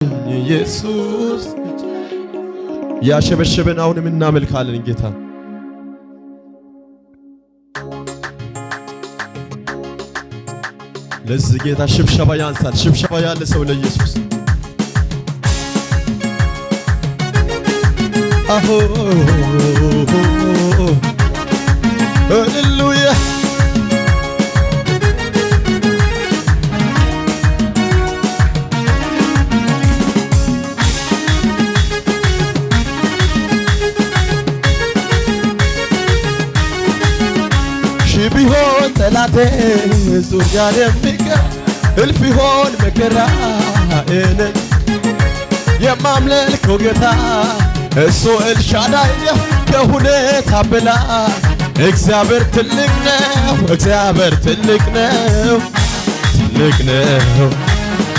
ኢየሱስ ያሸበሸበን አሁንም እናመልካለን ጌታ ለዚህ ጌታ ሽብሸባ ያንሳል ሽብሸባ ያለ ሰው ለኢየሱስ አሆ ሃሌሉያ ቢሆን ጠላቴ ዙሪያ የሚቀር እልፍ ይሆን መከራዬን የማምለከው ጌታ እሱ ኤልሻዳይ ነው ከሁኔታ በላይ እግዚአብሔር ትልቅ ነው እግዚአብሔር ትልቅ ነው ትልቅ ነው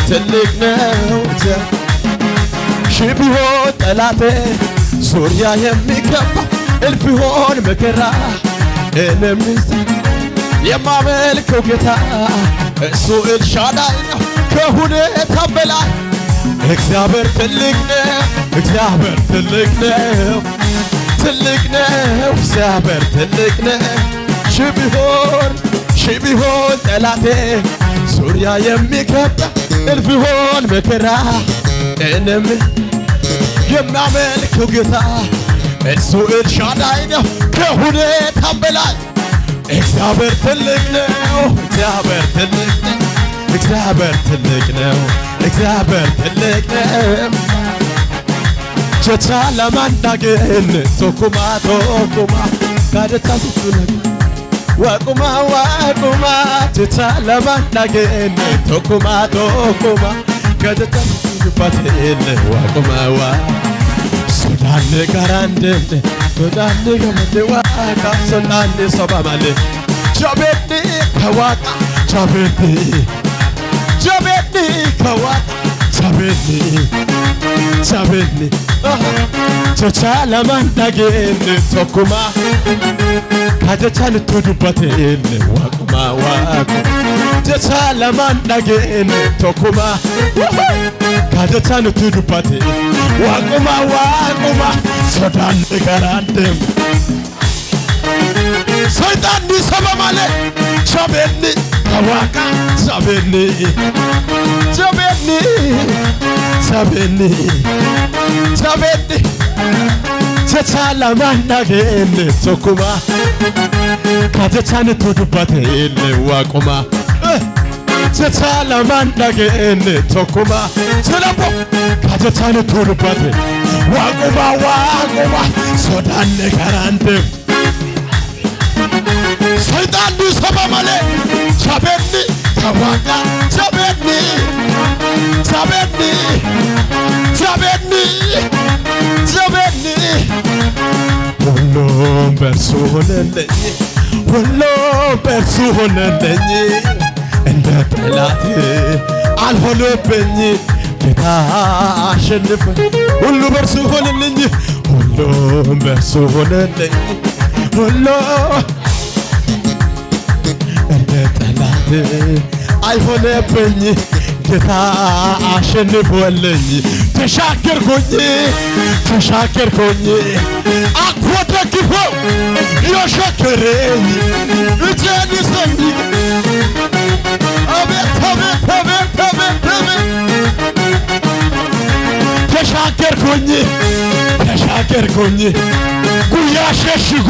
ትልቅ ነው ሺህ ቢሆን ጠላቴ ዙሪያ የሚከባ እልፍ ይሆን መከራ የማመልከው ጌታ እሱ ኤልሻዳይ ነው ከሁኔታ በላይ እግዚአብሔር ትልቅ ነው እግዚአብሔር ትልቅ ነው ትልቅ ነው እግዚአብሔር ትልቅ ነው ሺህ ቢሆን ጠላቴ ዙሪያ የሚከባ እልፍ ይሆን መከራ የማመልከው ጌታ እሱ ኤልሻዳይ ነው ከሁኔታ በላይ እግዚአብሔር ትልቅ ነው እግዚአብሔር ትልቅ ነው እግዚአብሔር ትልቅ ነው እግዚአብሔር ትልቅ ነው ቸቻ ለማንዳገን ቶኩማ ካደታቱ ወቁማ ቸቻ ለማንዳገን ቶኩማ ካደታቱ ባቴል ወቁማ ሶዳን ጋራንደን ሶዳን ገመደዋ ካሰናን ሰባማለ ጃቤኒ ከዋቃ ጃቤኒ ከዋቃ ጃቤኒ ቸቻ ለማንዳገን ቶኩማ ካጀቻን ተዱባቴን ዋቁማ ቸቻ ለማንዳገን ቶኩማ ካጀቻን ተዱባቴ ዋቁማ ሶዳን ጋራንደም ሰይጣን ሰባማለ ጃቤኒ ከዋቃ ጃቤኒ ቸቻ ለማንዳገን ቶኩማ ካጀቻን ተዱባቴን ዋቁማ ቸቻ ለማንዳገን ቶኩማ ስለቦ ካጀቻን ተዱባቴን ዋቁማ ሶዳን ጋራንደም ሰይጣን ሰባማለ ጃቤኒ ከዋቃ ጃቤኒ ሁሉም በርሱ ሆነልኝ ሁሉም በርሱ ሆነልኝ እንደ ጠላቴ አልሆነብኝ ጌታ አሸንፈ ሁሉ በርሱ ሆነልኝ ሁሉም በርሱ ሆነልኝ ሁሉ እንደ ጠላቴ አይሆነብኝ ጌታ አሸንፎልኝ ተሻገርኩኝ አቅፎ ደግፎ ያሻገረኝ እጄን ይዞኝ አቤት ተሻገርኩኝ ጉያ ሸሽጎ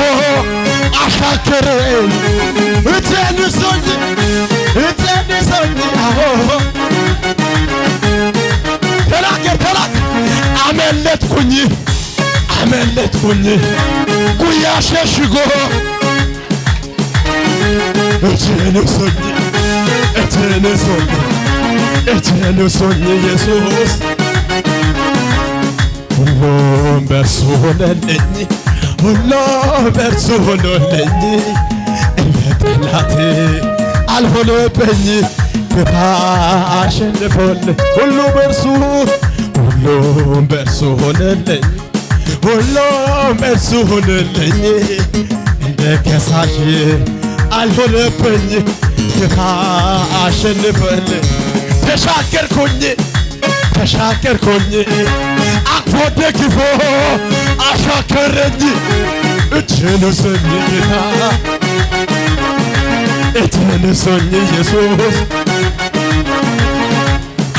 አሻገረኝ እጄን ይዞኝ ተላክ አመለጥኩኝ ጉያ ሸሽጎ እጄን ይዞኝ ኢየሱስ ሁሉም በርሱ ሆነልኝ ሁሉም በርሱ ሆነልኝ እንደ ጠላቴ አልሆነብኝ ጌታ አሸንፎልኝ ሁሉም በርሱ ሆነልኝ ሁሉም በርሱ ሆነልኝ እንደ ከሳሽ አልሆነብኝ ጌታ አሸንፎልኝ ተሻገርኩኝ ተሻገርኩኝ አቅፎ ደግፎ አሻገረኝ እጄን ይዞኝ ጌታ እጄን ይዞኝ ኢየሱስ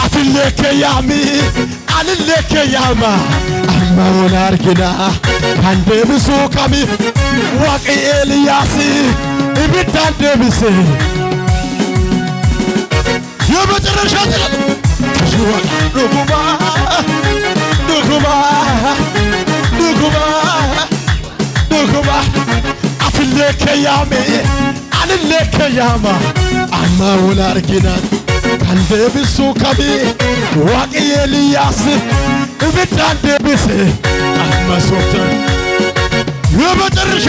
አትለከያሚ አልለከያማ አማውን አርግና ካንደ ብሶ ካሚ ዋቂ ኤልያስ እብታንደ ብስ የመጨረሻ ጥረት ሽዋላ ዱጉባ ዱጉባ ዱጉባ ዱጉባ አትለከያሚ አልለከያማ አማውን አርግና ካንደ ብሶ ካሚ ዋቂ ኤልያስ እብታንደ ብስ አማሶተ የመጨረሻ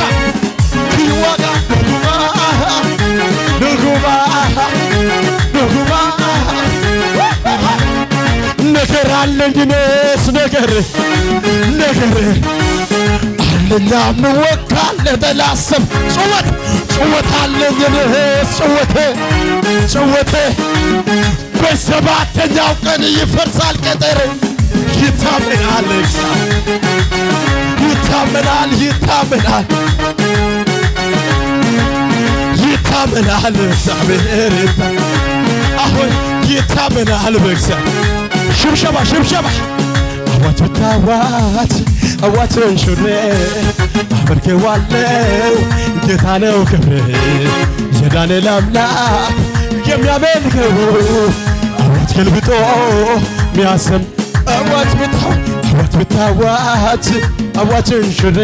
ኪዋጋ ዱጉባ ዱጉባ ዱጉባ ነገር አለኝስ ነገር አለኛ ምወካል ለተላሰብ ጭወት አለኝስ ጭወቴ በሰባተኛው ቀን ይፈርሳል ቀጠር ይታመናል እግዚአብሔር አሁን ይታመናል በእግዚአብሔር ሽብሸባ አዋጅ ብታዋጅ አዋጅን ሹሬ አመልከዋለሁ ጌታ ነው ክብሬ የዳንኤል አምላክ የሚያመልከው አዋጅ ገልብጦ ሚያሰም አዋጅ ብታዋጅ አዋጅን ሹሬ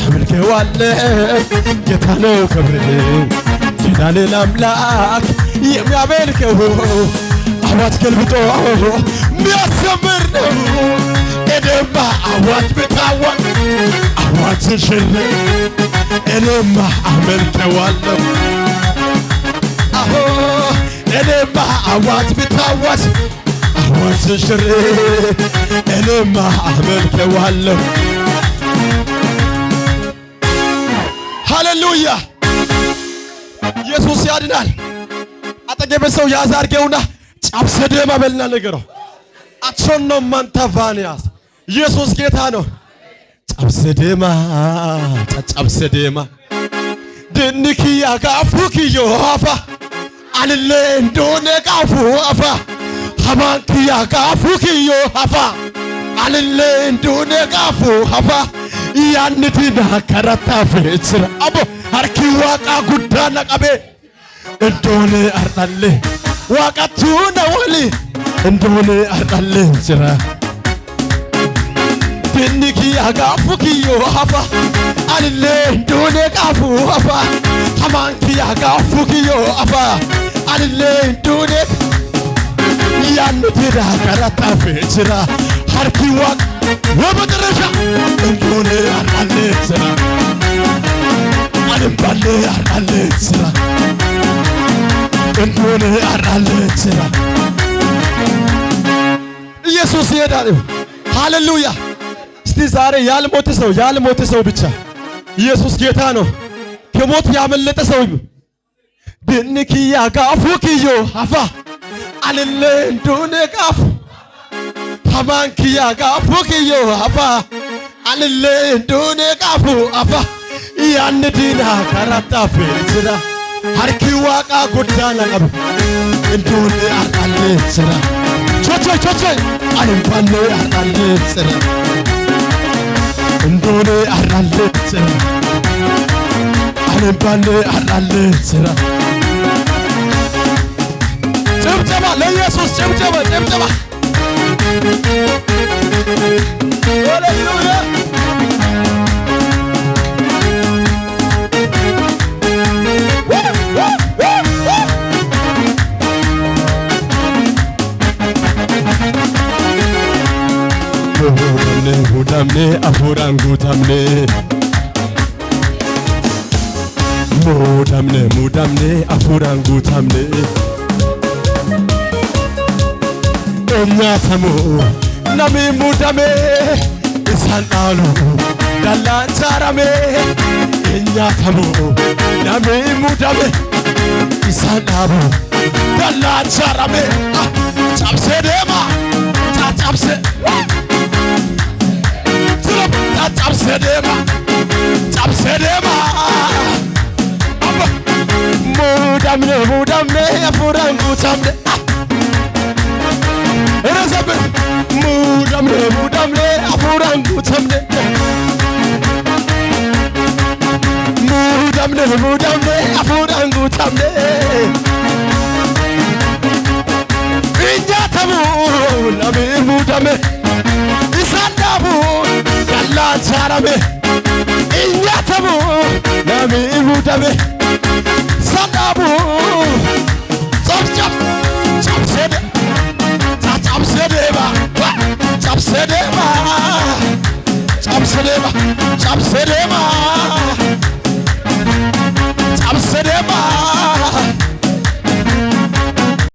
አመልከዋለሁ ጌታ ነው ክብሬ የዳንኤል አምላክ የሚያመልከው አዋጅ ገልብጦ ሚያሰምር ነው እኔማ አዋጅ ብታዋጅ አዋጅ ሽሬ እኔማ አመልከዋለሁ እኔማ አዋጅ ብታዋጅ አዋጅ ሽሬ እኔማ አመልከዋለሁ ሃሌሉያ ኢየሱስ ያድናል አጠገብ ሰው ያዝ አድርገውና ጫብሰደማ በልና ነገረው አትሶኖ ማንታቫኒያስ ኢየሱስ ጌታ ነው ጫብሰደማ ድንኪያ ጋፉኪዮ አፋ አልለ እንደሆነ ጋፉ አፋ ሐማንኪያ ጋፉኪዮ አፋ አልለ እንደሆነ ጋፉ አፋ ያንዲና ከረታ ፍጽራ አቦ አርኪ ዋቃ ጉዳና ቀቤ እንደሆነ አርጣለ ዋቃቱ ነውሊ እንደሆነ አርጣለ ስራ ድንኪ አጋፉኪዮ አፋ አልለ እንደሆነ ጋፉ አፋ ሐማንኪ አጋፉኪዮ አፋ አልለ እንደሆነ ያንዲና ከረታ ፍጽራ አርኪ ዋቃ ወበደረጃ እንደሆነ አርጣለ ስራ አልባለ አርጣለ ስራ እንደሆነ አርጣለ ስራ ኢየሱስ ይሄዳል ሃሌሉያ እስቲ ዛሬ ያልሞተ ሰው ብቻ ኢየሱስ ጌታ ነው ከሞት ያመለጠ ሰው ድንኪያ ጋፉኪዮ አፋ አልለ እንደሆነ ጋፉ ሐማንኪያ ጋፉኪዮ አፋ አልለ እንደሆነ ጋፉ አፋ ያንዲና ከረታ ፍጽራ አርኪ ዋቃ ጉዳና ቀብ እንደሆነ አርጣለ ስራ ቾቾ አልባለ አርጣለ ስራ እንደሆነ አርጣለ ስራ አልባለ አርጣለ ስራ ጭብጨባ ለኢየሱስ ጭብጨባ ሃሌሉያ ሙዳምኔ አፉራን ጉታምኔ ሙዳምኔ አፉራን ጉታምኔ እኛተሙ ነሚ ሙዳሜ ኢሳንጣሉ ዳላንቻራሜ እኛተሙ ነሚ ሙዳሜ ኢሳንጣሉ ዳላንቻራሜ ጫብሰደማ cabse cabse dema mudamne afuran kutamne Erazabe mudamne afuran kutamne mudamne afuran kutamne Inyatamu nami mudame isandamu yalla charame Inyatamu nami mudame sandamu Chapsedema